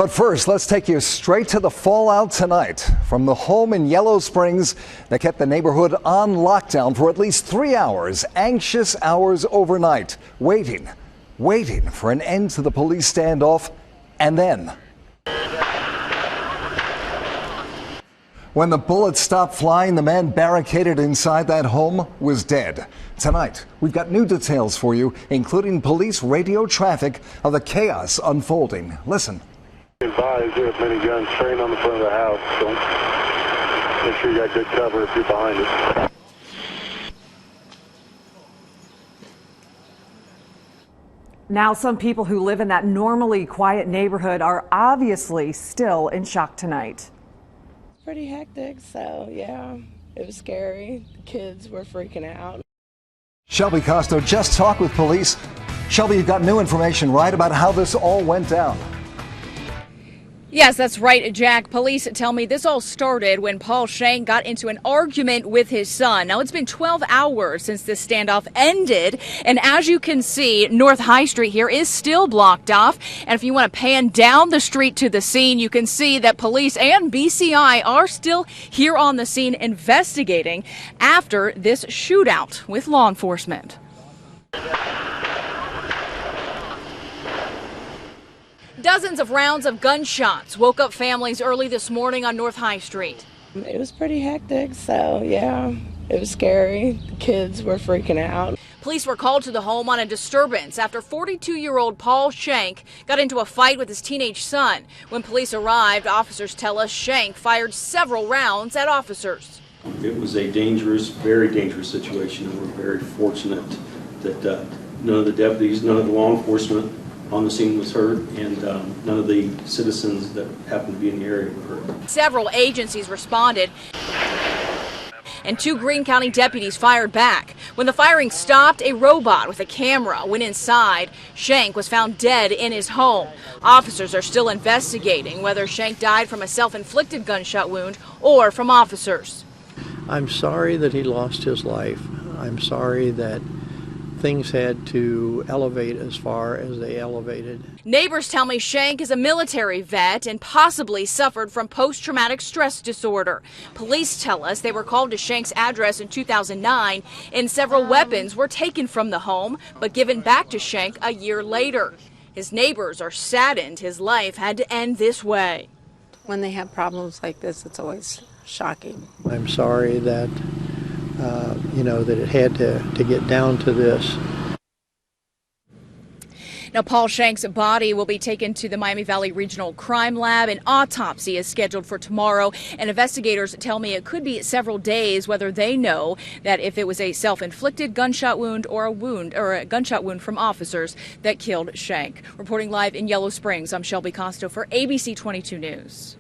But first, let's take you straight to the fallout tonight from the home in Yellow Springs that kept the neighborhood on lockdown for at least 3 hours, anxious hours overnight, waiting for an end to the police standoff. And then, when the bullets stopped flying, the man barricaded inside that home was dead. Tonight, we've got new details for you, including police radio traffic of the chaos unfolding. Listen. Advise you have many guns trained on the front of the house, so make sure you got good cover if you're behind it. Now, some people who live in that normally quiet neighborhood are obviously still in shock tonight. Pretty hectic, so yeah, it was scary. The kids were freaking out. Shelby Costo just talked with police. Shelby, you've got new information, right, about how this all went down? Yes, that's right, Jack. Police tell me this all started when Paul Schenck got into an argument with his son. Now, it's been 12 hours since this standoff ended, and as you can see, North High Street here is still blocked off. And if you want to pan down the street to the scene, you can see that police and BCI are still here on the scene investigating after this shootout with law enforcement. Dozens of rounds of gunshots woke up families early this morning on North High Street. It was pretty hectic, so yeah, it was scary. The kids were freaking out. Police were called to the home on a disturbance after 42-year-old Paul Schenck got into a fight with his teenage son. When police arrived, officers tell us Schenck fired several rounds at officers. It was a dangerous, very dangerous situation, and we're very fortunate that none of the deputies, none of the law enforcement on the scene was hurt, and none of the citizens that happened to be in the area were hurt. Several agencies responded, and 2 Greene County deputies fired back. When the firing stopped, a robot with a camera went inside. Schenck was found dead in his home. Officers are still investigating whether Schenck died from a self-inflicted gunshot wound or from officers. I'm sorry that he lost his life. I'm sorry that things had to elevate as far as they elevated. Neighbors tell me Schenck is a military vet and possibly suffered from post-traumatic stress disorder. Police tell us they were called to Schenck's address in 2009 and several weapons were taken from the home but given back to Schenck a year later. His neighbors are saddened his life had to end this way. When they have problems like this, it's always shocking. I'm sorry that that it had to get down to this. Now, Paul Schenck's body will be taken to the Miami Valley Regional Crime Lab. An autopsy is scheduled for tomorrow, and investigators tell me it could be several days whether they know that if it was a self-inflicted gunshot wound or a gunshot wound from officers that killed Schenck. Reporting live in Yellow Springs, I'm Shelby Costo for ABC 22 News.